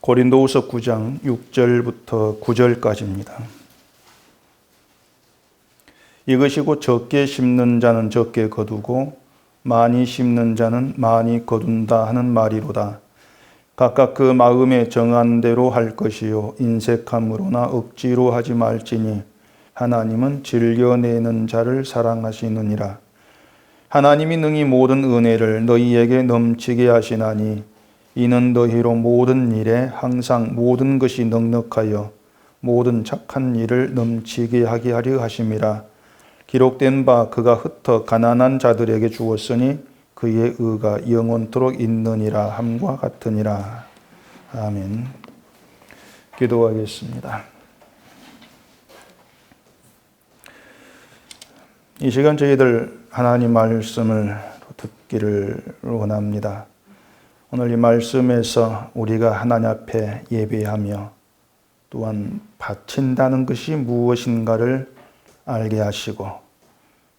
고린도후서 9장 6절부터 9절까지입니다. 이것이 곧 적게 심는 자는 적게 거두고 많이 심는 자는 많이 거둔다 하는 말이로다. 각각 그 마음에 정한 대로 할 것이요 인색함으로나 억지로 하지 말지니 하나님은 즐겨내는 자를 사랑하시느니라. 하나님이 능히 모든 은혜를 너희에게 넘치게 하시나니 이는 너희로 모든 일에 항상 모든 것이 넉넉하여 모든 착한 일을 넘치게 하게 하려 하심이라. 기록된 바 그가 흩어 가난한 자들에게 주었으니 그의 의가 영원토록 있느니라 함과 같으니라. 아멘. 기도하겠습니다. 이 시간 저희들 하나님 말씀을 듣기를 원합니다. 오늘 이 말씀에서 우리가 하나님 앞에 예배하며 또한 바친다는 것이 무엇인가를 알게 하시고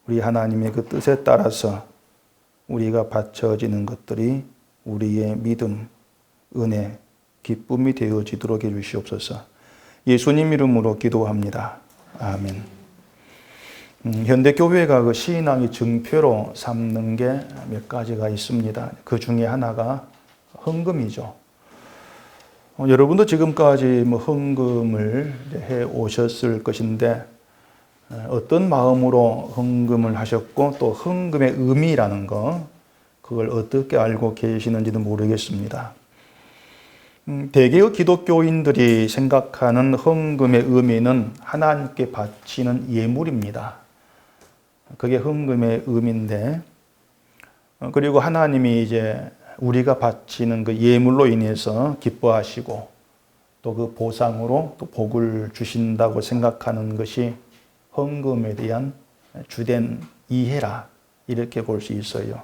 우리 하나님의 그 뜻에 따라서 우리가 바쳐지는 것들이 우리의 믿음, 은혜, 기쁨이 되어지도록 해주시옵소서. 예수님 이름으로 기도합니다. 아멘. 현대교회가 그 신앙의 증표로 삼는 게 몇 가지가 있습니다. 그 중에 하나가 헌금이죠. 여러분도 지금까지 헌금을 해 오셨을 것인데 어떤 마음으로 헌금을 하셨고 또 헌금의 의미라는 거 그걸 어떻게 알고 계시는지도 모르겠습니다. 대개의 기독교인들이 생각하는 헌금의 의미는 하나님께 바치는 예물입니다. 그게 헌금의 의미인데 그리고 하나님이 이제 우리가 바치는 그 예물로 인해서 기뻐하시고 또 그 보상으로 또 복을 주신다고 생각하는 것이 헌금에 대한 주된 이해라 이렇게 볼 수 있어요.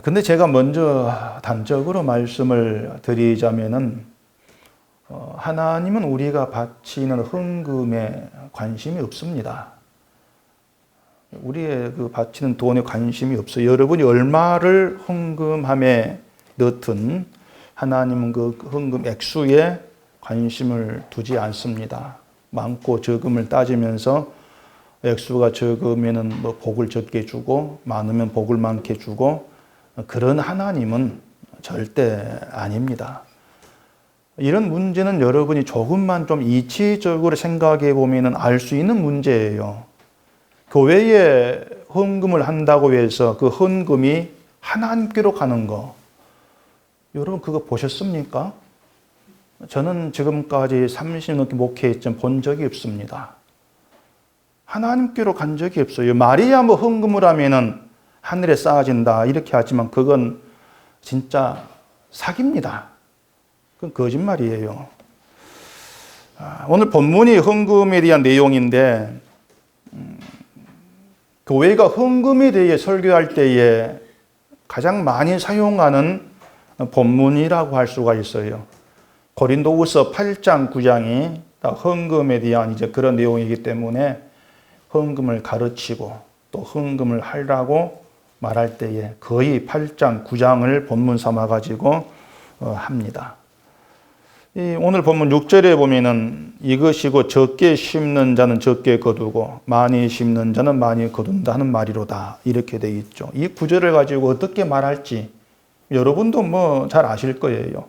근데 제가 먼저 단적으로 말씀을 드리자면은 하나님은 우리가 바치는 헌금에 관심이 없습니다. 우리의 그 바치는 돈에 관심이 없어요. 여러분이 얼마를 헌금함에 넣든 하나님은 그 헌금 액수에 관심을 두지 않습니다. 많고 적음을 따지면서 액수가 적으면 복을 적게 주고 많으면 복을 많게 주고 그런 하나님은 절대 아닙니다. 이런 문제는 여러분이 조금만 좀 이치적으로 생각해 보면 알 수 있는 문제예요. 교회에 헌금을 한다고 해서 그 헌금이 하나님께로 가는 거 여러분 그거 보셨습니까? 저는 지금까지 30년 넘게 목회했지만 본 적이 없습니다. 하나님께로 간 적이 없어요. 말이야 헌금을 하면은 하늘에 쌓아진다 이렇게 하지만 그건 진짜 사기입니다. 그건 거짓말이에요. 오늘 본문이 헌금에 대한 내용인데 교회가 헌금에 대해 설교할 때에 가장 많이 사용하는 본문이라고 할 수가 있어요. 고린도후서 8장 9장이 헌금에 대한 이제 그런 내용이기 때문에 헌금을 가르치고 또 헌금을 하라고 말할 때에 거의 8장 9장을 본문 삼아 가지고 합니다. 오늘 본문 6절에 보면은 이것이 곧 적게 심는 자는 적게 거두고 많이 심는 자는 많이 거둔다 하는 말이로다 이렇게 되어 있죠. 이 구절을 가지고 어떻게 말할지 여러분도 잘 아실 거예요.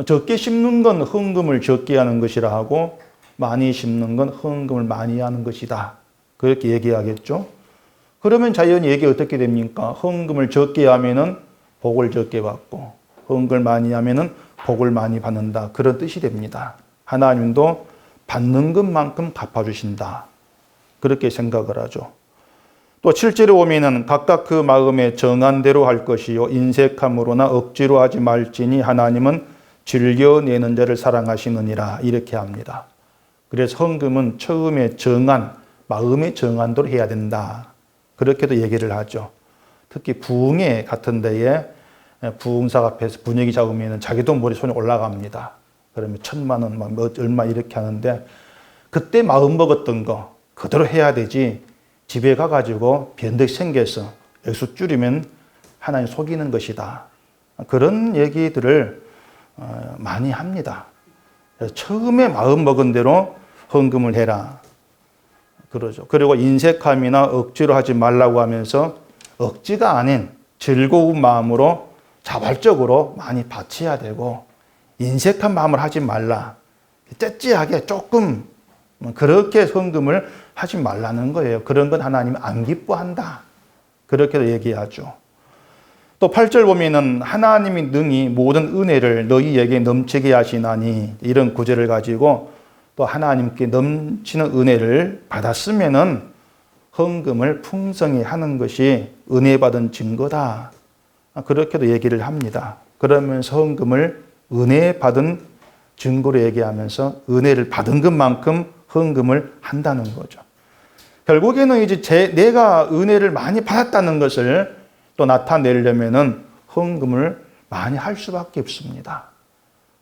적게 심는 건 헌금을 적게 하는 것이라 하고 많이 심는 건 헌금을 많이 하는 것이다. 그렇게 얘기하겠죠. 그러면 자연히 얘기 어떻게 됩니까? 헌금을 적게 하면은 복을 적게 받고 헌금을 많이 하면은 복을 많이 받는다. 그런 뜻이 됩니다. 하나님도 받는 것만큼 갚아주신다. 그렇게 생각을 하죠. 또 7절에 오면은 각각 그 마음에 정한 대로 할 것이요 인색함으로나 억지로 하지 말지니 하나님은 즐겨내는 자를 사랑하시느니라 이렇게 합니다. 그래서 헌금은 처음에 정한 마음의 정한대로 해야 된다. 그렇게도 얘기를 하죠. 특히 부흥회 같은 데에 부흥사 앞에서 분위기 잡으면 자기도 머리 손이 올라갑니다. 그러면 1,000만 원, 얼마 이렇게 하는데 그때 마음 먹었던 거 그대로 해야 되지 집에 가가지고 변덕 생겨서 액수 줄이면 하나님 속이는 것이다. 그런 얘기들을 많이 합니다. 처음에 마음 먹은 대로 헌금을 해라. 그러죠. 그리고 인색함이나 억지로 하지 말라고 하면서 억지가 아닌 즐거운 마음으로 자발적으로 많이 바쳐야 되고, 인색한 마음을 하지 말라. 째째하게 조금 그렇게 헌금을 하지 말라는 거예요. 그런 건 하나님 안 기뻐한다. 그렇게도 얘기하죠. 또 8절 보면은 하나님이 능히 모든 은혜를 너희에게 넘치게 하시나니, 이런 구절을 가지고 또 하나님께 넘치는 은혜를 받았으면은 헌금을 풍성히 하는 것이 은혜 받은 증거다. 그렇게도 얘기를 합니다. 그러면서 헌금을 은혜 받은 증거로 얘기하면서 은혜를 받은 것만큼 헌금을 한다는 거죠. 결국에는 이제 내가 은혜를 많이 받았다는 것을 또 나타내려면은 헌금을 많이 할 수밖에 없습니다.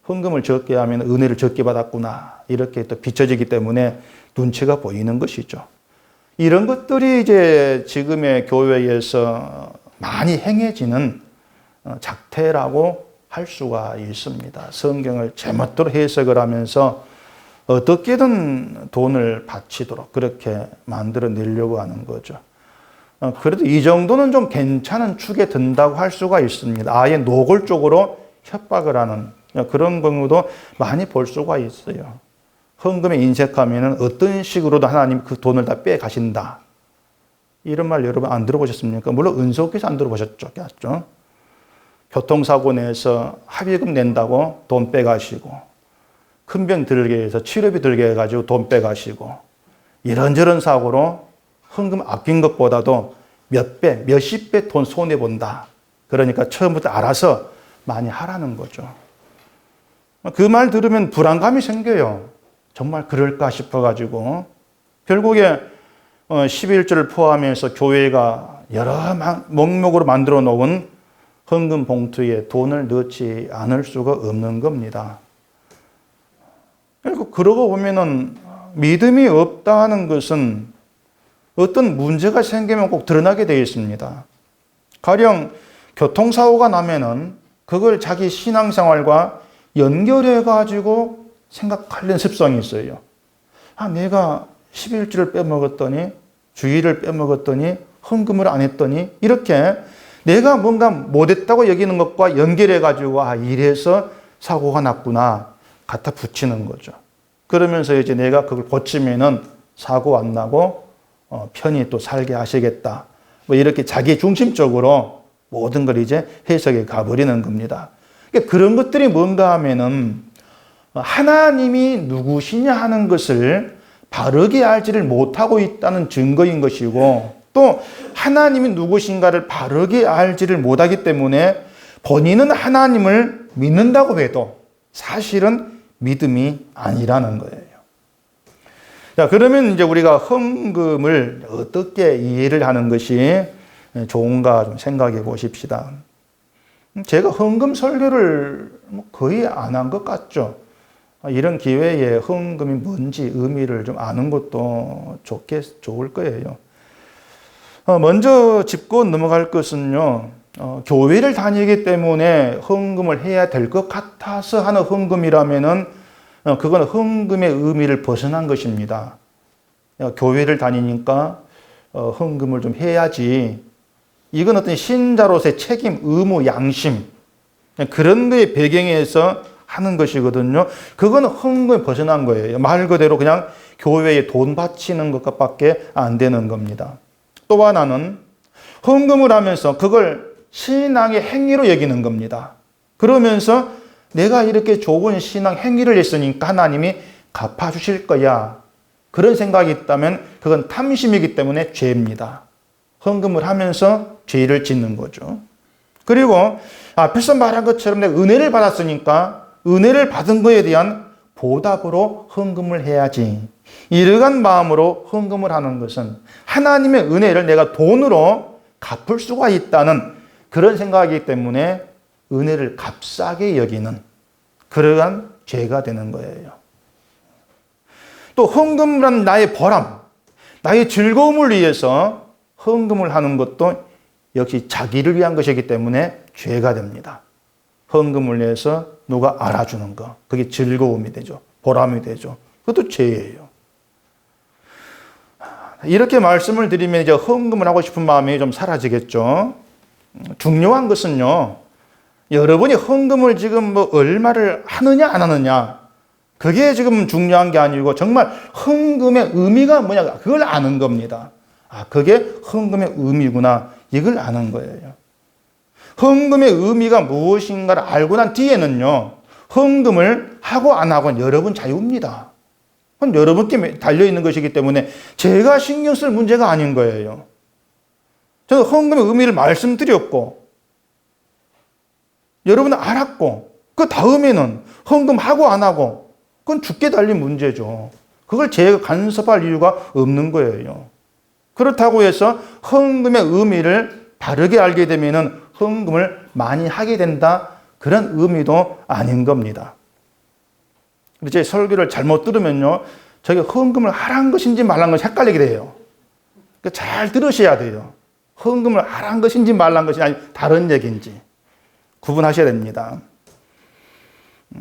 헌금을 적게 하면 은혜를 적게 받았구나, 이렇게 또 비춰지기 때문에 눈치가 보이는 것이죠. 이런 것들이 이제 지금의 교회에서 많이 행해지는 작태라고 할 수가 있습니다. 성경을 제멋대로 해석을 하면서 어떻게든 돈을 바치도록 그렇게 만들어내려고 하는 거죠. 그래도 이 정도는 좀 괜찮은 축에 든다고 할 수가 있습니다. 아예 노골적으로 협박을 하는 그런 경우도 많이 볼 수가 있어요. 헌금에 인색하면 어떤 식으로도 하나님 그 돈을 다 빼가신다. 이런 말 여러분 안 들어보셨습니까? 물론 은속에서 안 들어보셨죠. 교통사고 내서 합의금 낸다고 돈 빼가시고, 큰 병 들게 해서 치료비 들게 해가지고 돈 빼가시고, 이런저런 사고로 헌금 아낀 것보다도 몇 배, 몇십 배 돈 손해본다. 그러니까 처음부터 알아서 많이 하라는 거죠. 그 말 들으면 불안감이 생겨요. 정말 그럴까 싶어가지고. 결국에 11조를 포함해서 교회가 여러 목록으로 만들어 놓은 헌금 봉투에 돈을 넣지 않을 수가 없는 겁니다. 그리고 그러고 보면은 믿음이 없다는 것은 어떤 문제가 생기면 꼭 드러나게 되어 있습니다. 가령 교통사고가 나면은 그걸 자기 신앙생활과 연결해가지고 생각하려는 습성이 있어요. 내가 11조를 빼먹었더니, 주일을 빼먹었더니, 헌금을 안 했더니, 이렇게 내가 뭔가 못했다고 여기는 것과 연결해가지고, 이래서 사고가 났구나, 갖다 붙이는 거죠. 그러면서 이제 내가 그걸 고치면은 사고 안 나고, 편히 또 살게 하시겠다. 뭐 이렇게 자기 중심적으로 모든 걸 이제 해석해 가버리는 겁니다. 그러니까 그런 것들이 뭔가 하면은 하나님이 누구시냐 하는 것을 바르게 알지를 못하고 있다는 증거인 것이고, 또 하나님이 누구신가를 바르게 알지를 못하기 때문에 본인은 하나님을 믿는다고 해도 사실은 믿음이 아니라는 거예요. 자, 그러면 이제 우리가 헌금을 어떻게 이해를 하는 것이 좋은가 좀 생각해 보십시다. 제가 헌금 설교를 거의 안 한 것 같죠. 이런 기회에 헌금이 뭔지 의미를 좀 아는 것도 좋을 거예요. 먼저 짚고 넘어갈 것은요, 교회를 다니기 때문에 헌금을 해야 될 것 같아서 하는 헌금이라면은 그건 헌금의 의미를 벗어난 것입니다. 교회를 다니니까 헌금을 좀 해야지. 이건 어떤 신자로서의 책임, 의무, 양심 그런 거의 배경에서 하는 것이거든요. 그건 헌금에 벗어난 거예요. 말 그대로 그냥 교회에 돈 바치는 것밖에 안 되는 겁니다. 또 하나는 헌금을 하면서 그걸 신앙의 행위로 여기는 겁니다. 그러면서 내가 이렇게 좋은 신앙 행위를 했으니까 하나님이 갚아주실 거야. 그런 생각이 있다면 그건 탐심이기 때문에 죄입니다. 헌금을 하면서 죄를 짓는 거죠. 그리고 앞에서 말한 것처럼 내가 은혜를 받았으니까 은혜를 받은 거에 대한 보답으로 헌금을 해야지. 이러한 마음으로 헌금을 하는 것은 하나님의 은혜를 내가 돈으로 갚을 수가 있다는 그런 생각이기 때문에 은혜를 값싸게 여기는 그러한 죄가 되는 거예요. 또 헌금은 나의 보람, 나의 즐거움을 위해서 헌금을 하는 것도 역시 자기를 위한 것이기 때문에 죄가 됩니다. 헌금을 내서 누가 알아주는 거. 그게 즐거움이 되죠. 보람이 되죠. 그것도 죄예요. 이렇게 말씀을 드리면 이제 헌금을 하고 싶은 마음이 좀 사라지겠죠. 중요한 것은요, 여러분이 헌금을 지금 뭐 얼마를 하느냐 안 하느냐, 그게 지금 중요한 게 아니고 정말 헌금의 의미가 뭐냐, 그걸 아는 겁니다. 아, 그게 헌금의 의미구나, 이걸 아는 거예요. 헌금의 의미가 무엇인가를 알고 난 뒤에는요, 헌금을 하고 안 하고는 여러분 자유입니다. 그건 여러분께 달려있는 것이기 때문에 제가 신경 쓸 문제가 아닌 거예요. 저는 헌금의 의미를 말씀드렸고, 여러분은 알았고, 그 다음에는 헌금하고 안 하고, 그건 죽게 달린 문제죠. 그걸 제가 간섭할 이유가 없는 거예요. 그렇다고 해서 헌금의 의미를 바르게 알게 되면은 헌금을 많이 하게 된다, 그런 의미도 아닌 겁니다. 제 설교를 잘못 들으면요, 저게 헌금을 하라는 것인지 말라는 것이 헷갈리게 돼요. 그러니까 잘 들으셔야 돼요. 헌금을 하라는 것인지 말라는 것이 아니 다른 얘기인지 구분하셔야 됩니다.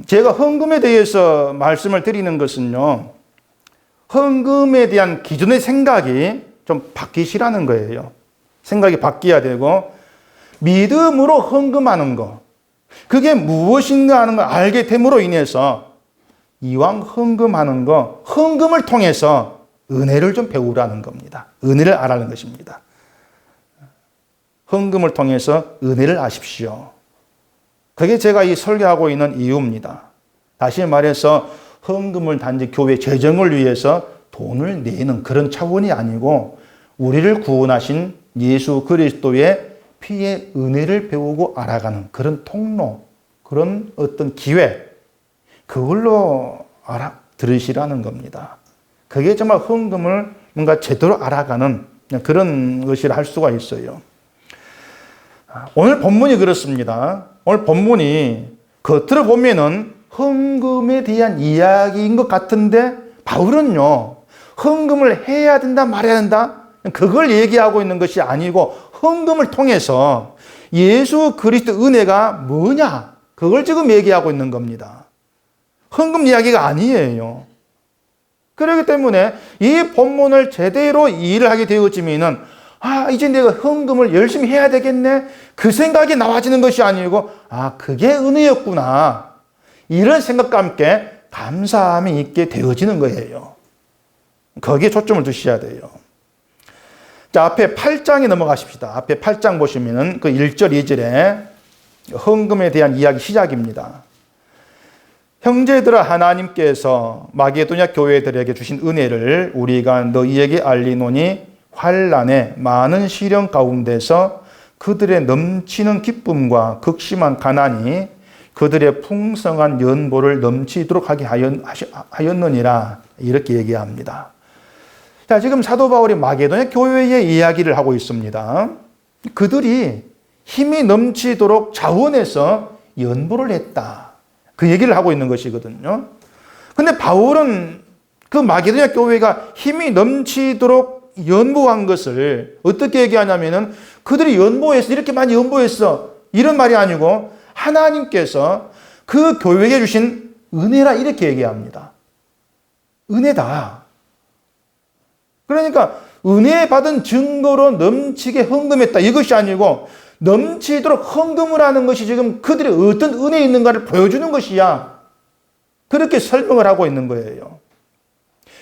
제가 헌금에 대해서 말씀을 드리는 것은요, 헌금에 대한 기존의 생각이 좀 바뀌시라는 거예요. 생각이 바뀌어야 되고, 믿음으로 헌금하는 거, 그게 무엇인가 하는 걸 알게 됨으로 인해서 이왕 헌금하는 거, 헌금을 통해서 은혜를 좀 배우라는 겁니다. 은혜를 알라는 것입니다. 헌금을 통해서 은혜를 아십시오. 그게 제가 이 설교하고 있는 이유입니다. 다시 말해서 헌금을 단지 교회 재정을 위해서 돈을 내는 그런 차원이 아니고, 우리를 구원하신 예수 그리스도의 피의 은혜를 배우고 알아가는 그런 통로, 그런 어떤 기회, 그걸로 들으시라는 겁니다. 그게 정말 헌금을 뭔가 제대로 알아가는 그런 것이라 할 수가 있어요. 오늘 본문이 그렇습니다. 오늘 본문이 겉으로 보면은 헌금에 대한 이야기인 것 같은데, 바울은요, 헌금을 해야 된다 말해야 된다, 그걸 얘기하고 있는 것이 아니고 헌금을 통해서 예수 그리스도 은혜가 뭐냐, 그걸 지금 얘기하고 있는 겁니다. 헌금 이야기가 아니에요. 그렇기 때문에 이 본문을 제대로 이해를 하게 되어지면은, 아, 이제 내가 헌금을 열심히 해야 되겠네, 그 생각이 나와지는 것이 아니고, 아, 그게 은혜였구나, 이런 생각과 함께 감사함이 있게 되어지는 거예요. 거기에 초점을 두셔야 돼요. 자, 앞에 8장에 넘어가십시다. 앞에 8장 보시면은 그 1절, 2절에 헌금에 대한 이야기 시작입니다. 형제들아, 하나님께서 마게도냐 교회들에게 주신 은혜를 우리가 너희에게 알리노니, 환난의 많은 시련 가운데서 그들의 넘치는 기쁨과 극심한 가난이 그들의 풍성한 연보를 넘치도록 하게 하였느니라, 이렇게 얘기합니다. 자, 지금 사도 바울이 마게도냐 교회의 이야기를 하고 있습니다. 그들이 힘이 넘치도록 자원해서 연보를 했다, 그 얘기를 하고 있는 것이거든요. 근데 바울은 그 마게도냐 교회가 힘이 넘치도록 연보한 것을 어떻게 얘기하냐면은, 그들이 연보했어, 이렇게 많이 연보했어, 이런 말이 아니고 하나님께서 그 교회에 주신 은혜라, 이렇게 얘기합니다. 은혜다. 그러니까 은혜 받은 증거로 넘치게 헌금했다, 이것이 아니고 넘치도록 헌금을 하는 것이 지금 그들이 어떤 은혜 있는가를 보여주는 것이야, 그렇게 설명을 하고 있는 거예요.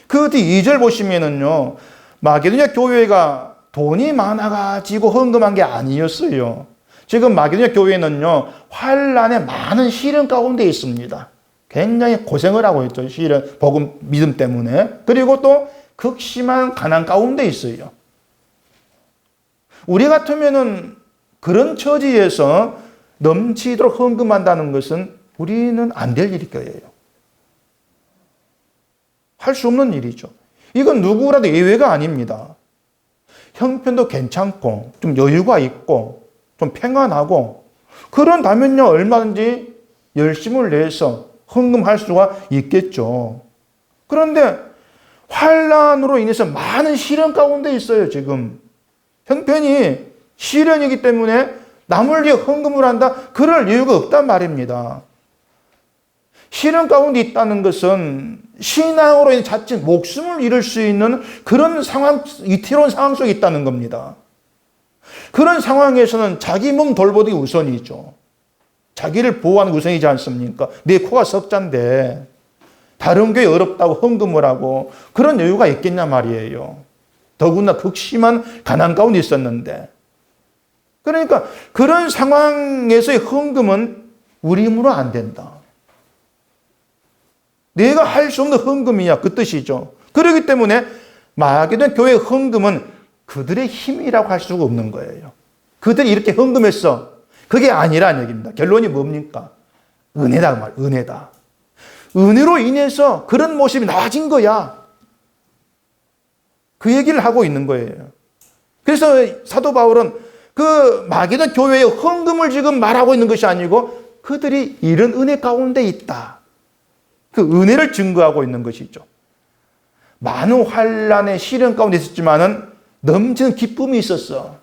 그 뒤 2절 보시면은요, 마게도냐 교회가 돈이 많아가지고 헌금한 게 아니었어요. 지금 마게도냐 교회는요, 환난의 많은 시련 가운데 있습니다. 굉장히 고생을 하고 있죠. 시련, 복음, 믿음 때문에. 그리고 또 극심한 가난 가운데 있어요. 우리 같으면은 그런 처지에서 넘치도록 헌금한다는 것은 우리는 안 될 일일 거예요. 할 수 없는 일이죠. 이건 누구라도 예외가 아닙니다. 형편도 괜찮고 좀 여유가 있고 좀 평안하고 그런다면요, 얼마든지 열심을 내서 헌금할 수가 있겠죠. 그런데 환난으로 인해서 많은 시련 가운데 있어요. 지금 형편이 시련이기 때문에 남을 위해 헌금을 한다? 그럴 이유가 없단 말입니다. 시련 가운데 있다는 것은 신앙으로 인해 자칫 목숨을 잃을 수 있는 그런 상황, 위태로운 상황 속에 있다는 겁니다. 그런 상황에서는 자기 몸 돌보기 우선이죠. 자기를 보호하는 게 우선이지 않습니까? 내 코가 석잔데 다른 교회 어렵다고 헌금을 하고 그런 여유가 있겠냐 말이에요. 더구나 극심한 가난 가운데 있었는데. 그러니까 그런 상황에서의 헌금은 우리 힘으로 안 된다. 내가 할 수 없는 헌금이야. 그 뜻이죠. 그렇기 때문에 마게도냐 교회의 헌금은 그들의 힘이라고 할 수가 없는 거예요. 그들이 이렇게 헌금했어. 그게 아니라는 얘기입니다. 결론이 뭡니까? 은혜다 말, 은혜다. 은혜로 인해서 그런 모습이 나아진 거야. 그 얘기를 하고 있는 거예요. 그래서 사도 바울은 그 마게도냐 교회의 헌금을 지금 말하고 있는 것이 아니고 그들이 이런 은혜 가운데 있다. 그 은혜를 증거하고 있는 것이죠. 많은 환난의 시련 가운데 있었지만은 넘치는 기쁨이 있었어.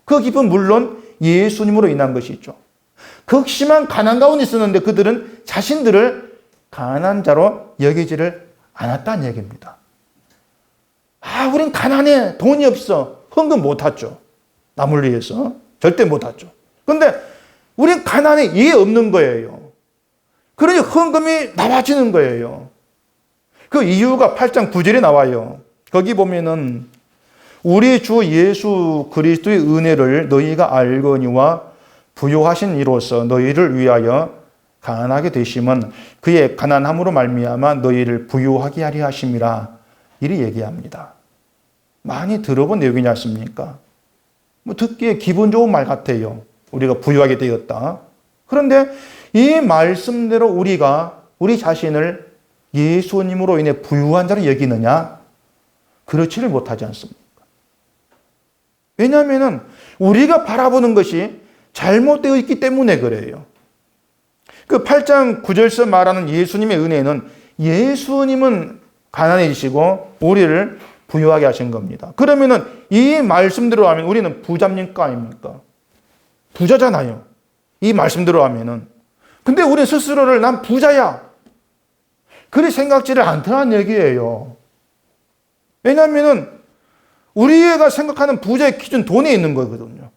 그 기쁨은 물론 예수님으로 인한 것이죠. 극심한 가난 가운데 있었는데 그들은 자신들을 가난한 자로 여기지를 않았다는 얘기입니다. 아, 우린 가난해. 돈이 없어. 헌금 못 하죠. 남을 위해서. 절대 못 하죠. 그런데 우린 가난해. 이해 없는 거예요. 그러니 헌금이 나와지는 거예요. 그 이유가 8장 9절에 나와요. 거기 보면은 우리 주 예수 그리스도의 은혜를 너희가 알거니와 부요하신 이로써 너희를 위하여 가난하게 되심은 그의 가난함으로 말미암아 너희를 부요하게 하려 하심이라. 이리 얘기합니다. 많이 들어본 내용이지 않습니까? 뭐 듣기에 기분 좋은 말 같아요. 우리가 부유하게 되었다. 그런데 이 말씀대로 우리가 우리 자신을 예수님으로 인해 부유한 자로 여기느냐? 그렇지를 못하지 않습니까? 왜냐하면 우리가 바라보는 것이 잘못되어 있기 때문에 그래요. 그 8장 9절에서 말하는 예수님의 은혜는 예수님은 가난해지시고 우리를 부유하게 하신 겁니다. 그러면은 이 말씀대로 하면 우리는 부자입니까 아닙니까? 부자잖아요. 이 말씀대로 하면은. 근데 우리 스스로를 난 부자야. 그리 생각지를 않다는 얘기예요. 왜냐하면은 우리가 생각하는 부자의 기준 돈에 있는 거거든요.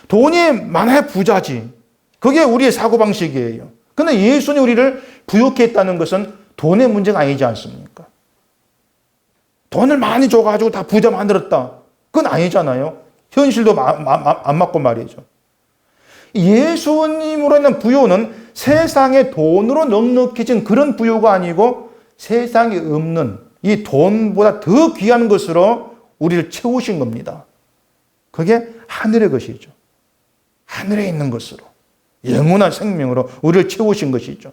돈이 많아야 부자지. 그게 우리의 사고방식이에요. 그런데 예수님이 우리를 부유케 했다는 것은 돈의 문제가 아니지 않습니까? 돈을 많이 줘가지고 다 부자 만들었다. 그건 아니잖아요. 현실도 안 맞고 말이죠. 예수님으로 인한 부요는 세상에 돈으로 넉넉해진 그런 부요가 아니고 세상에 없는 이 돈보다 더 귀한 것으로 우리를 채우신 겁니다. 그게 하늘의 것이죠. 하늘에 있는 것으로 영원한 생명으로 우리를 채우신 것이죠.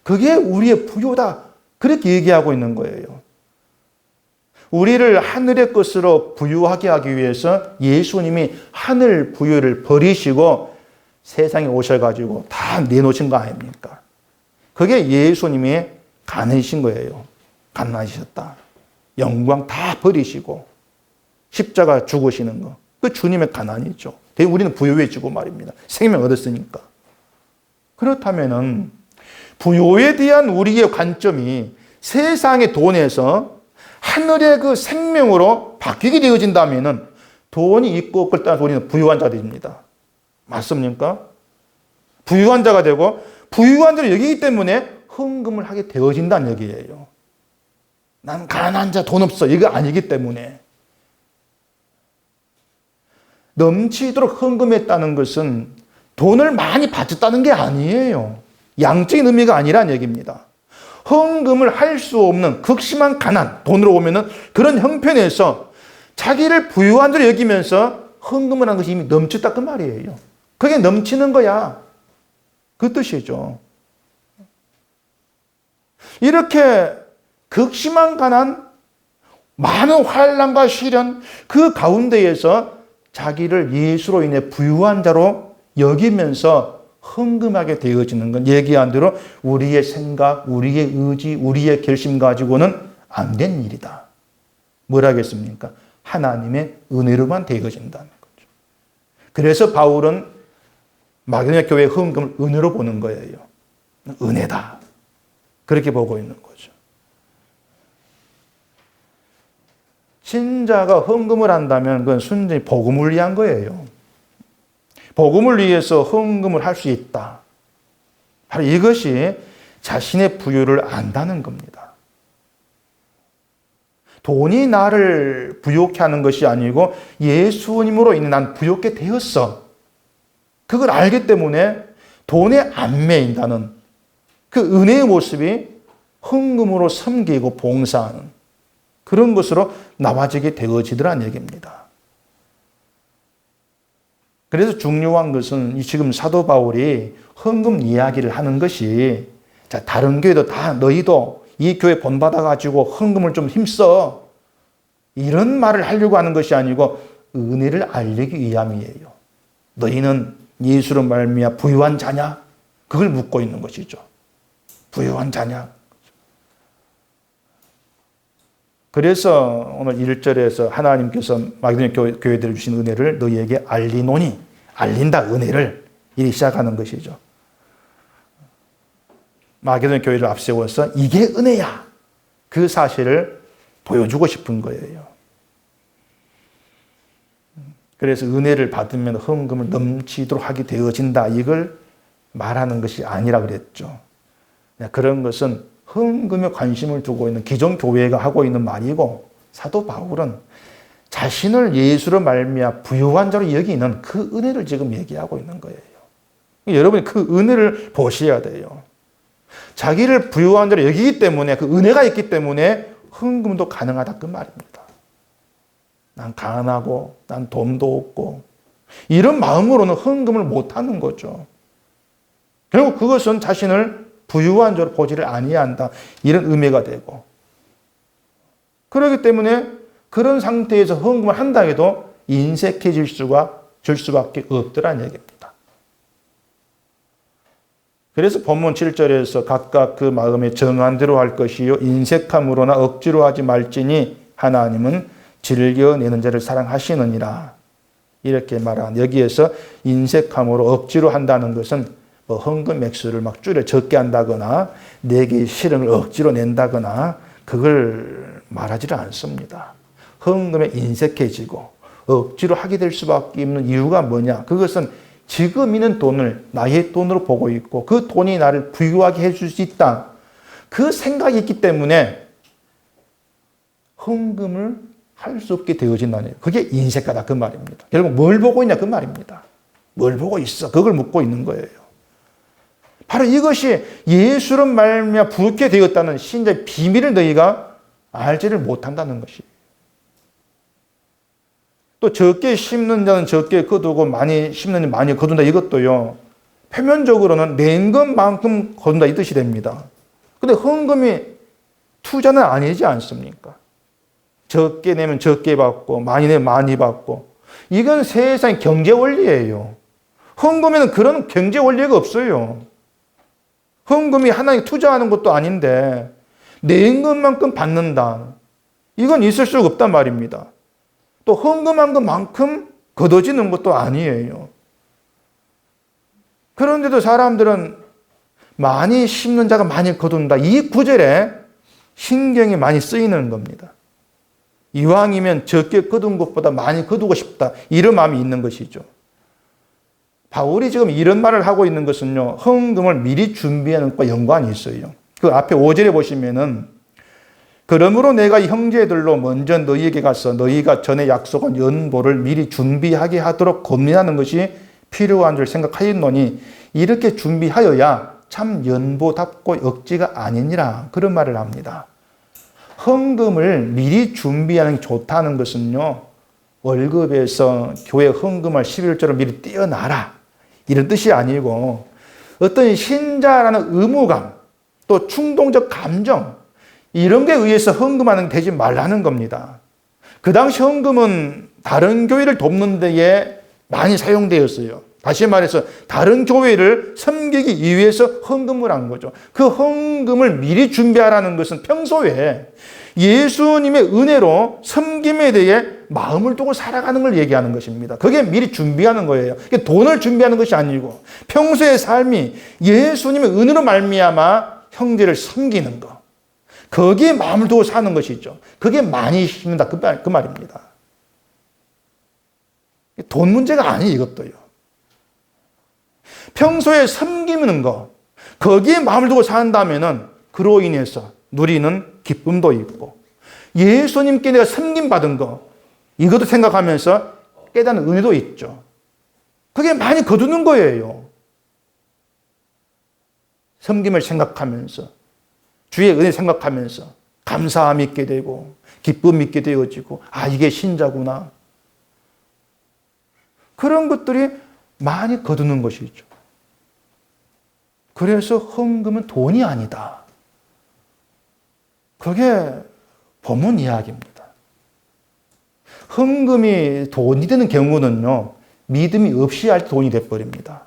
그게 우리의 부요다. 그렇게 얘기하고 있는 거예요. 우리를 하늘의 것으로 부유하게 하기 위해서 예수님이 하늘 부유를 버리시고 세상에 오셔가지고 다 내놓으신 거 아닙니까? 그게 예수님이 가난이신 거예요. 가난하셨다. 영광 다 버리시고 십자가 죽으시는 거. 그 주님의 가난이죠. 우리는 부유해지고 말입니다. 생명 얻었으니까. 그렇다면은 부요에 대한 우리의 관점이 세상의 돈에서 하늘의 그 생명으로 바뀌게 되어진다면은 돈이 있고 없고 따라서 우리는 부유한 자가 됩니다. 맞습니까? 부유한 자가 되고 부유한 자를 여기기 때문에 헌금을 하게 되어진다는 얘기예요. 난 가난한 자 돈 없어. 이거 아니기 때문에. 넘치도록 헌금했다는 것은 돈을 많이 바쳤다는 게 아니에요. 양적인 의미가 아니라는 얘기입니다. 헌금을 할 수 없는 극심한 가난, 돈으로 보면은 그런 형편에서 자기를 부유한 자로 여기면서 헌금을 한 것이 이미 넘쳤다 그 말이에요. 그게 넘치는 거야. 그 뜻이죠. 이렇게 극심한 가난, 많은 환난과 시련 그 가운데에서 자기를 예수로 인해 부유한 자로 여기면서 헌금하게 되어지는 건 얘기한 대로 우리의 생각, 우리의 의지, 우리의 결심 가지고는 안 된 일이다. 뭘 하겠습니까? 하나님의 은혜로만 되어진다는 거죠. 그래서 바울은 마게도냐 교회의 헌금을 은혜로 보는 거예요. 은혜다. 그렇게 보고 있는 거죠. 신자가 헌금을 한다면 그건 순전히 복음을 위한 거예요. 복음을 위해서 헌금을 할 수 있다. 바로 이것이 자신의 부유를 안다는 겁니다. 돈이 나를 부욕해 하는 것이 아니고 예수님으로 인해 난 부욕해 되었어. 그걸 알기 때문에 돈에 안 매인다는 그 은혜의 모습이 헌금으로 섬기고 봉사하는 그런 것으로 나와지게 되어지더란 얘기입니다. 그래서 중요한 것은 지금 사도 바울이 헌금 이야기를 하는 것이 자, 다른 교회도 다 너희도 이 교회 본받아가지고 헌금을 좀 힘써. 이런 말을 하려고 하는 것이 아니고 은혜를 알리기 위함이에요. 너희는 예수로 말미암아 부유한 자냐? 그걸 묻고 있는 것이죠. 부유한 자냐? 그래서 오늘 1절에서 하나님께서 마게도냐 교회들을 주신 은혜를 너희에게 알리노니 알린다 은혜를 이렇게 시작하는 것이죠. 마게도냐 교회를 앞세워서 이게 은혜야. 그 사실을 보여주고 싶은 거예요. 그래서 은혜를 받으면 헌금을 넘치도록 하게 되어진다. 이걸 말하는 것이 아니라 그랬죠. 그런 것은 헌금에 관심을 두고 있는 기존 교회가 하고 있는 말이고 사도 바울은 자신을 예수로 말미암아 부유한 자로 여기는 그 은혜를 지금 얘기하고 있는 거예요. 여러분이 그 은혜를 보셔야 돼요. 자기를 부유한 자로 여기기 때문에 그 은혜가 있기 때문에 헌금도 가능하다 그 말입니다. 난 가난하고 난 돈도 없고 이런 마음으로는 헌금을 못하는 거죠. 결국 그것은 자신을 부유한 자로 보지를 아니한다. 이런 의미가 되고 그렇기 때문에 그런 상태에서 헌금을 한다 해도 인색해질 수밖에 없더란 얘기입니다. 그래서 본문 7절에서 각각 그 마음에 정한 대로 할 것이요 인색함으로나 억지로 하지 말지니 하나님은 즐겨내는 자를 사랑하시느니라. 이렇게 말한 여기에서 인색함으로 억지로 한다는 것은 뭐 헌금 액수를 막 줄여 적게 한다거나 내게 실행을 억지로 낸다거나 그걸 말하지를 않습니다. 헌금에 인색해지고 억지로 하게 될 수밖에 없는 이유가 뭐냐? 그것은 지금 있는 돈을 나의 돈으로 보고 있고 그 돈이 나를 부유하게 해줄 수 있다. 그 생각이 있기 때문에 헌금을 할 수 없게 되어진다는 그게 인색하다 그 말입니다. 결국 뭘 보고 있냐 그 말입니다. 뭘 보고 있어? 그걸 묻고 있는 거예요. 바로 이것이 예수로 말미암아 부유하게 되었다는 신자의 비밀을 너희가 알지를 못한다는 것이. 또 적게 심는 자는 적게 거두고 많이 심는 자는 많이 거둔다 이것도요. 표면적으로는 낸 것만큼 거둔다 이 뜻이 됩니다. 그런데 헌금이 투자는 아니지 않습니까? 적게 내면 적게 받고 많이 내면 많이 받고 이건 세상의 경제 원리예요. 헌금에는 그런 경제 원리가 없어요. 헌금이 하나님 투자하는 것도 아닌데 낸 것만큼 받는다. 이건 있을 수가 없단 말입니다. 또 헌금한 것만큼 거둬지는 것도 아니에요. 그런데도 사람들은 많이 심는 자가 많이 거둔다. 이 구절에 신경이 많이 쓰이는 겁니다. 이왕이면 적게 거둔 것보다 많이 거두고 싶다. 이런 마음이 있는 것이죠. 바울이 지금 이런 말을 하고 있는 것은요. 헌금을 미리 준비하는 것과 연관이 있어요. 그 앞에 5절에 보시면은 그러므로 내가 형제들로 먼저 너희에게 가서 너희가 전에 약속한 연보를 미리 준비하게 하도록 권면하는 것이 필요한 줄 생각하였노니 이렇게 준비하여야 참 연보답고 억지가 아니니라 그런 말을 합니다. 헌금을 미리 준비하는 게 좋다는 것은요. 월급에서 교회 헌금을 11조로 미리 띄어놔라 이런 뜻이 아니고 어떤 신자라는 의무감 또 충동적 감정 이런 게 의해서 헌금하는 되지 말라는 겁니다. 그 당시 헌금은 다른 교회를 돕는 데에 많이 사용되었어요. 다시 말해서 다른 교회를 섬기기 위해서 헌금을 한 거죠. 그 헌금을 미리 준비하라는 것은 평소에 예수님의 은혜로 섬김에 대해 마음을 두고 살아가는 걸 얘기하는 것입니다. 그게 미리 준비하는 거예요. 돈을 준비하는 것이 아니고 평소의 삶이 예수님의 은혜로 말미암아 형제를 섬기는 것. 거기에 마음을 두고 사는 것이죠. 그게 많이 힘든다. 그 말입니다. 돈 문제가 아니에요, 이것도요. 평소에 섬기는 것, 거기에 마음을 두고 산다면은 그로 인해서 누리는 기쁨도 있고, 예수님께 내가 섬김받은 것, 이것도 생각하면서 깨닫는 은혜도 있죠. 그게 많이 거두는 거예요. 섬김을 생각하면서, 주의 은혜 생각하면서, 감사함이 있게 되고, 기쁨이 있게 되어지고, 아, 이게 신자구나. 그런 것들이 많이 거두는 것이죠. 그래서 헌금은 돈이 아니다. 그게 본문 이야기입니다. 헌금이 돈이 되는 경우는요, 믿음이 없이 할 때 돈이 돼버립니다.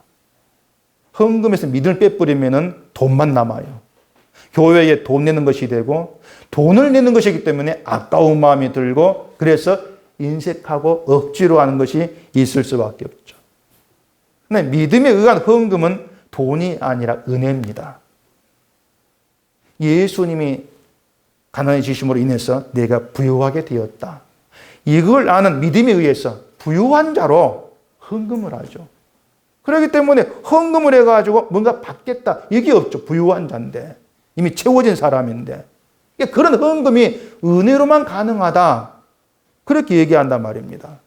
헌금에서 믿음을 빼버리면 돈만 남아요. 교회에 돈 내는 것이 되고, 돈을 내는 것이기 때문에 아까운 마음이 들고, 그래서 인색하고 억지로 하는 것이 있을 수밖에 없죠. 근데 믿음에 의한 헌금은 돈이 아니라 은혜입니다. 예수님이 가난해지심으로 인해서 내가 부유하게 되었다. 이걸 아는 믿음에 의해서 부유한 자로 헌금을 하죠. 그렇기 때문에 헌금을 해가지고 뭔가 받겠다. 이게 없죠. 부유한 자인데. 이미 채워진 사람인데. 그런 헌금이 은혜로만 가능하다. 그렇게 얘기한단 말입니다.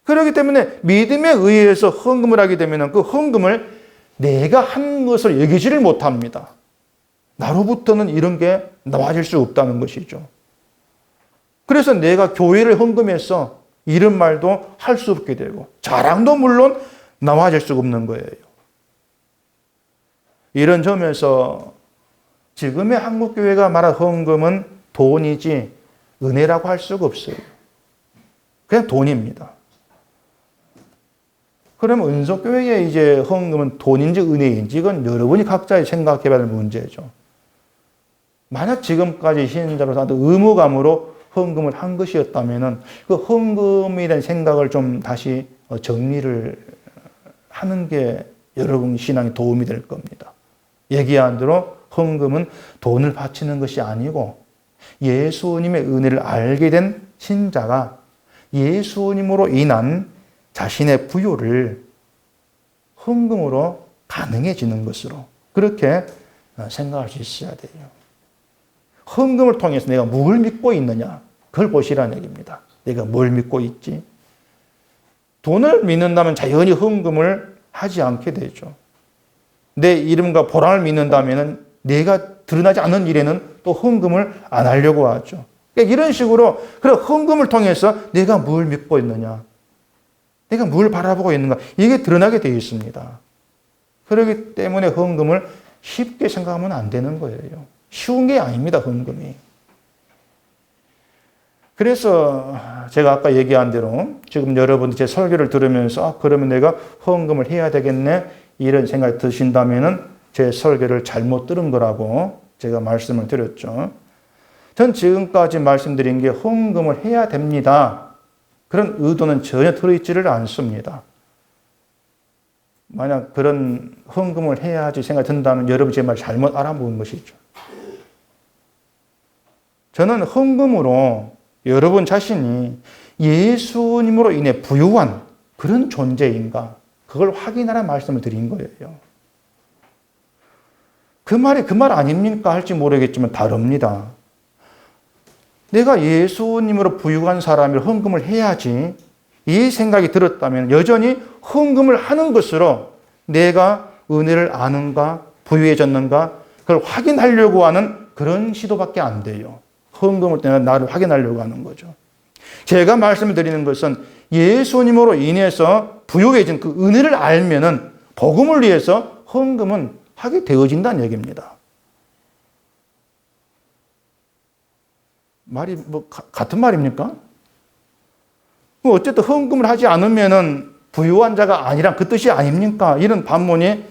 그렇기 때문에 믿음에 의해서 헌금을 하게 되면 그 헌금을 내가 한 것을 여기지를 못합니다. 나로부터는 이런 게 나와질 수 없다는 것이죠. 그래서 내가 교회를 헌금해서 이런 말도 할 수 없게 되고 자랑도 물론 나와질 수가 없는 거예요. 이런 점에서 지금의 한국교회가 말한 헌금은 돈이지 은혜라고 할 수가 없어요. 그냥 돈입니다. 그러면 은속교회의 이제 헌금은 돈인지 은혜인지 이건 여러분이 각자 생각해 봐야 될 문제죠. 만약 지금까지 신자로서 의무감으로 헌금을 한 것이었다면 그 헌금에 대한 생각을 좀 다시 정리를 하는 게 여러분 신앙에 도움이 될 겁니다. 얘기한 대로 헌금은 돈을 바치는 것이 아니고 예수님의 은혜를 알게 된 신자가 예수님으로 인한 자신의 부요를 헌금으로 가능해지는 것으로 그렇게 생각할 수 있어야 돼요. 헌금을 통해서 내가 뭘 믿고 있느냐 그걸 보시라는 얘기입니다. 내가 뭘 믿고 있지? 돈을 믿는다면 자연히 헌금을 하지 않게 되죠. 내 이름과 보람을 믿는다면 내가 드러나지 않는 일에는 또 헌금을 안 하려고 하죠. 그러니까 이런 식으로 그래 헌금을 통해서 내가 뭘 믿고 있느냐, 내가 뭘 바라보고 있는가 이게 드러나게 되어 있습니다. 그렇기 때문에 헌금을 쉽게 생각하면 안 되는 거예요. 쉬운 게 아닙니다, 헌금이. 그래서 제가 아까 얘기한 대로 지금 여러분들 제 설교를 들으면서 그러면 내가 헌금을 해야 되겠네 이런 생각이 드신다면 제 설교를 잘못 들은 거라고 제가 말씀을 드렸죠. 전 지금까지 말씀드린 게 헌금을 해야 됩니다. 그런 의도는 전혀 들어있지를 않습니다. 만약 그런 헌금을 해야지 생각이 든다면 여러분 제 말 잘못 알아본 것이죠. 저는 헌금으로 여러분 자신이 예수님으로 인해 부유한 그런 존재인가 그걸 확인하라는 말씀을 드린 거예요. 그 말이 그 말 아닙니까? 할지 모르겠지만 다릅니다. 내가 예수님으로 부유한 사람을 헌금을 해야지 이 생각이 들었다면 여전히 헌금을 하는 것으로 내가 은혜를 아는가 부유해졌는가 그걸 확인하려고 하는 그런 시도밖에 안 돼요. 헌금을 때문에 나를 확인하려고 하는 거죠. 제가 말씀을 드리는 것은 예수님으로 인해서 부유해진 그 은혜를 알면은 복음을 위해서 헌금은 하게 되어진다는 얘기입니다. 말이 같은 말입니까? 어쨌든 헌금을 하지 않으면은 부유한 자가 아니란 그 뜻이 아닙니까? 이런 반문이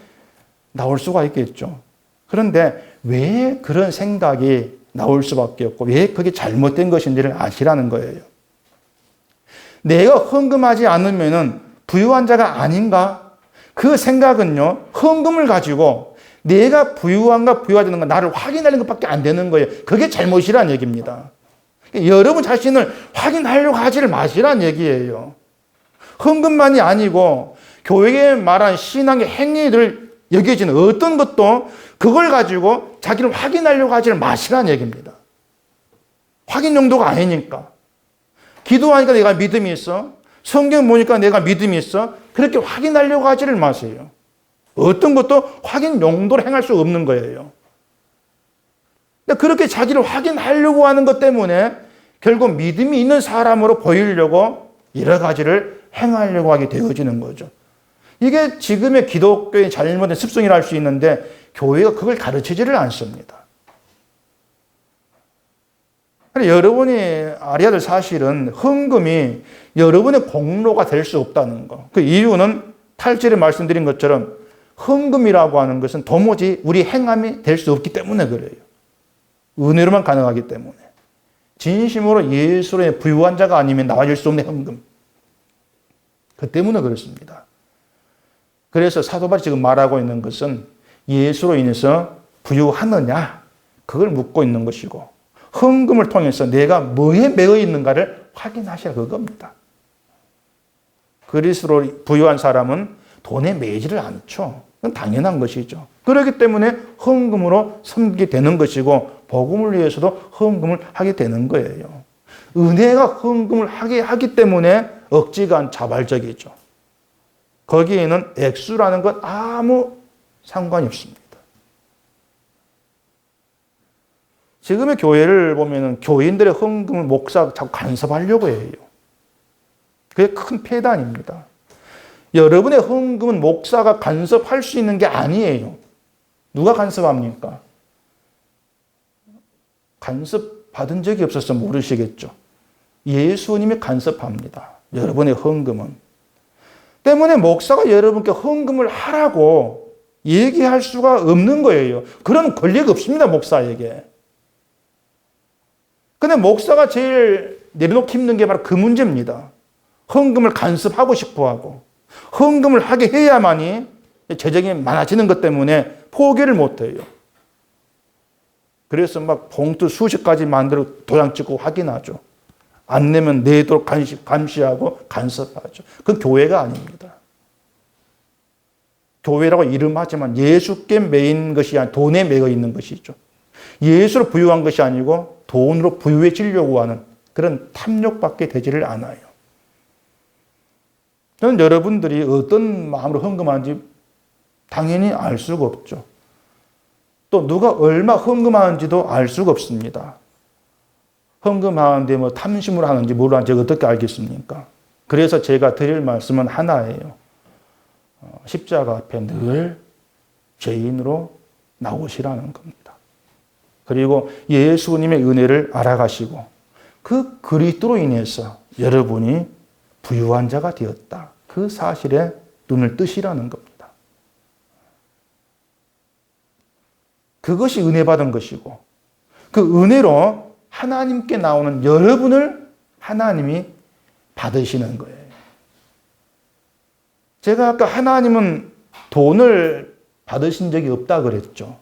나올 수가 있겠죠. 그런데 왜 그런 생각이 나올 수밖에 없고 왜 그게 잘못된 것인지를 아시라는 거예요. 내가 헌금하지 않으면 부유한 자가 아닌가? 그 생각은요, 헌금을 가지고 내가 부유한가 부유하지 않은가 나를 확인하는 것밖에 안 되는 거예요. 그게 잘못이라는 얘기입니다. 여러분 자신을 확인하려고 하지를 마시라는 얘기예요. 헌금만이 아니고 교회에 말한 신앙의 행위를 여겨지는 어떤 것도 그걸 가지고 자기를 확인하려고 하지를 마시라는 얘기입니다. 확인 용도가 아니니까. 기도하니까 내가 믿음이 있어. 성경 보니까 내가 믿음이 있어. 그렇게 확인하려고 하지를 마세요. 어떤 것도 확인 용도로 행할 수 없는 거예요. 그렇게 자기를 확인하려고 하는 것 때문에 결국 믿음이 있는 사람으로 보이려고 여러 가지를 행하려고 하게 되어지는 거죠. 이게 지금의 기독교의 잘못된 습성이라 할 수 있는데 교회가 그걸 가르치지를 않습니다. 여러분이 알아야 될 사실은 헌금이 여러분의 공로가 될 수 없다는 거. 그 이유는 8절에 말씀드린 것처럼 헌금이라고 하는 것은 도무지 우리 행함이 될 수 없기 때문에 그래요. 은혜로만 가능하기 때문에. 진심으로 예수의 부유한 자가 아니면 나와줄 수 없는 헌금. 그 때문에 그렇습니다. 그래서 사도 바울이 지금 말하고 있는 것은 예수로 인해서 부유하느냐 그걸 묻고 있는 것이고 헌금을 통해서 내가 뭐에 매여 있는가를 확인하시라 그겁니다. 그리스도로 부유한 사람은 돈에 매이지를 않죠. 그건 당연한 것이죠. 그렇기 때문에 헌금으로 섬기게 되는 것이고 복음을 위해서도 헌금을 하게 되는 거예요. 은혜가 헌금을 하게 하기 때문에 억지가 안 자발적이죠. 거기에는 액수라는 건 아무 상관이 없습니다. 지금의 교회를 보면 교인들의 헌금을 목사가 자꾸 간섭하려고 해요. 그게 큰 폐단입니다. 여러분의 헌금은 목사가 간섭할 수 있는 게 아니에요. 누가 간섭합니까? 간섭 받은 적이 없어서 모르시겠죠. 예수님이 간섭합니다. 여러분의 헌금은. 때문에 목사가 여러분께 헌금을 하라고 얘기할 수가 없는 거예요. 그런 권리가 없습니다, 목사에게. 근데 목사가 제일 내려놓기 힘든 게 바로 그 문제입니다. 헌금을 간섭하고 싶어 하고, 헌금을 하게 해야만이 재정이 많아지는 것 때문에 포기를 못 해요. 그래서 막 봉투 수십 가지 만들어 도장 찍고 확인하죠. 안 내면 내도록 감시하고 간섭하죠. 그건 교회가 아닙니다. 교회라고 이름하지만 예수께 매인 것이 아니라 돈에 매여 있는 것이죠. 예수로 부유한 것이 아니고 돈으로 부유해지려고 하는 그런 탐욕밖에 되지를 않아요. 저는 여러분들이 어떤 마음으로 헌금하는지 당연히 알 수가 없죠. 또 누가 얼마 헌금하는지도 알 수가 없습니다. 헌금하는데 뭐 탐심으로 하는지 뭘 하는지 어떻게 알겠습니까? 그래서 제가 드릴 말씀은 하나예요. 십자가 앞에 늘 죄인으로 나오시라는 겁니다. 그리고 예수님의 은혜를 알아가시고 그 그리스도로 인해서 여러분이 부유한 자가 되었다. 그 사실에 눈을 뜨시라는 겁니다. 그것이 은혜 받은 것이고 그 은혜로 하나님께 나오는 여러분을 하나님이 받으시는 거예요. 제가 아까 하나님은 돈을 받으신 적이 없다 그랬죠.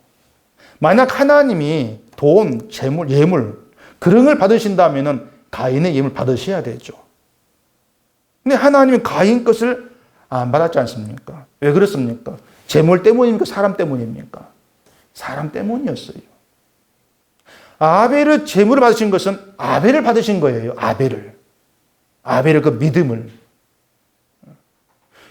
만약 하나님이 돈, 재물, 예물 그런 걸 받으신다면 가인의 예물 받으셔야 되죠. 근데 하나님은 가인 것을 안 받았지 않습니까? 왜 그렇습니까? 재물 때문입니까? 사람 때문입니까? 사람 때문이었어요. 아벨을 재물을 받으신 것은 아벨을 받으신 거예요. 아벨을 그 믿음을.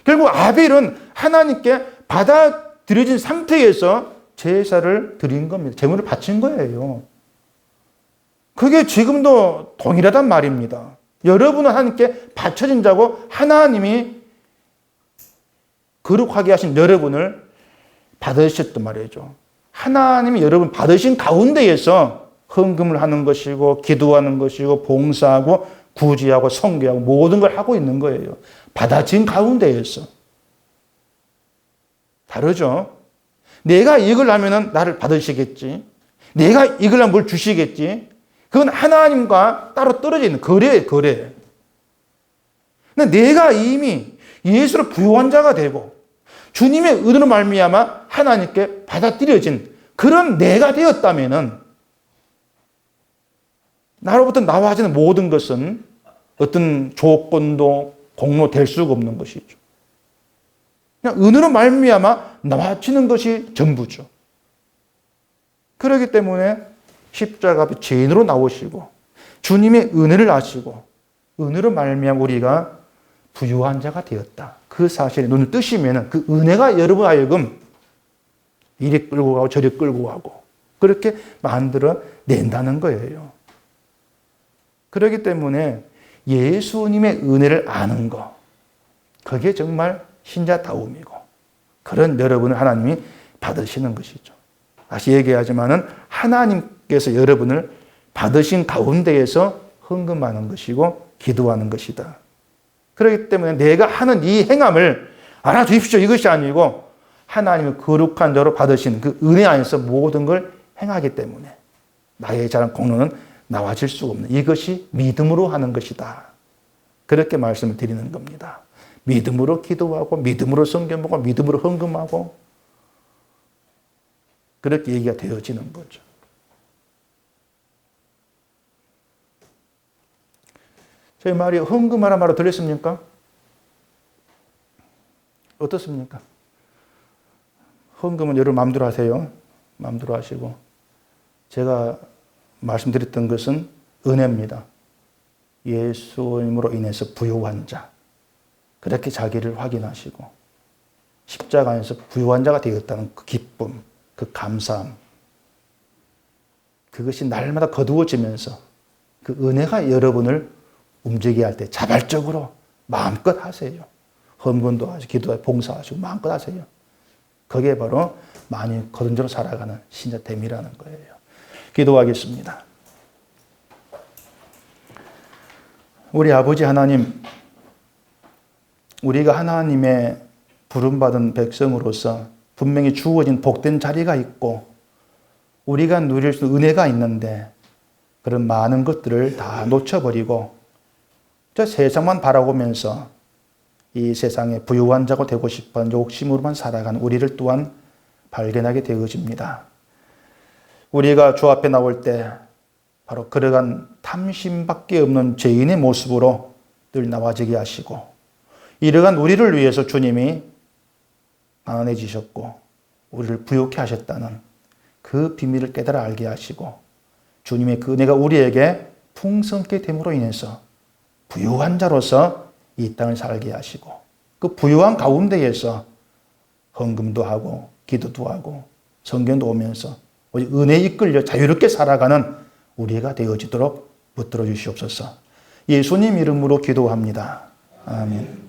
결국 아벨은 하나님께 받아들여진 상태에서 제사를 드린 겁니다. 재물을 바친 거예요. 그게 지금도 동일하단 말입니다. 여러분은 하나님께 바쳐진 자고 하나님이 거룩하게 하신 여러분을 받으셨단 말이죠. 하나님이 여러분 받으신 가운데에서 헌금을 하는 것이고 기도하는 것이고 봉사하고 구제하고 선교하고 모든 걸 하고 있는 거예요. 받아진 가운데에서. 다르죠? 내가 이걸 하면은 나를 받으시겠지. 내가 이걸 하면 뭘 주시겠지. 그건 하나님과 따로 떨어져 있는 거래예요, 거래. 근데 내가 이미 예수로 부요한 자가 되고 주님의 은혜로 말미암아 하나님께 받아들여진 그런 내가 되었다면은 나로부터 나와지는 모든 것은 어떤 조건도 공로될 수가 없는 것이죠. 그냥 은혜로 말미암아 나와지는 것이 전부죠. 그렇기 때문에 십자가 앞에 죄인으로 나오시고 주님의 은혜를 아시고 은혜로 말미암아 우리가 부유한 자가 되었다. 그 사실에 눈을 뜨시면 그 은혜가 여러분 하여금 이리 끌고 가고 저리 끌고 가고 그렇게 만들어 낸다는 거예요. 그렇기 때문에 예수님의 은혜를 아는 거, 그게 정말 신자다움이고 그런 여러분을 하나님이 받으시는 것이죠. 다시 얘기하지만은 하나님께서 여러분을 받으신 가운데에서 헌금하는 것이고 기도하는 것이다. 그렇기 때문에 내가 하는 이 행함을 알아주십시오. 이것이 아니고 하나님의 거룩한 자로 받으신 그 은혜 안에서 모든 걸 행하기 때문에 나의 자랑 공로는 나와질 수가 없는 이것이 믿음으로 하는 것이다. 그렇게 말씀을 드리는 겁니다. 믿음으로 기도하고 믿음으로 성경 보고 믿음으로 헌금하고 그렇게 얘기가 되어지는 거죠. 제 말이 헌금하라 말로 들렸습니까? 어떻습니까? 헌금은 여러분 마음대로 하세요. 마음대로 하시고 제가 말씀드렸던 것은 은혜입니다. 예수님으로 인해서 부요한 자 그렇게 자기를 확인하시고 십자가 안에서 부요한 자가 되었다는 그 기쁨, 그 감사함 그것이 날마다 거두어지면서 그 은혜가 여러분을 움직이게 할 때 자발적으로 마음껏 하세요. 헌금도 하시고 기도하고 봉사하시고 마음껏 하세요. 그게 바로 많이 거둔 자로 살아가는 신자됨이라는 거예요. 기도하겠습니다. 우리 아버지 하나님, 우리가 하나님의 부름받은 백성으로서 분명히 주어진 복된 자리가 있고 우리가 누릴 수 있는 은혜가 있는데 그런 많은 것들을 다 놓쳐버리고 저 세상만 바라보면서 이 세상에 부유한 자가 되고 싶은 욕심으로만 살아가는 우리를 또한 발견하게 되어집니다. 우리가 주 앞에 나올 때 바로 그러한 탐심밖에 없는 죄인의 모습으로 늘 나와지게 하시고 이러한 우리를 위해서 주님이 가난해지셨고 우리를 부유케 하셨다는 그 비밀을 깨달아 알게 하시고 주님의 그 은혜가 우리에게 풍성케 됨으로 인해서 부유한 자로서 이 땅을 살게 하시고 그 부유한 가운데에서 헌금도 하고 기도도 하고 성경도 오면서 오직 은혜에 이끌려 자유롭게 살아가는 우리가 되어지도록 붙들어 주시옵소서. 예수님 이름으로 기도합니다. 아멘.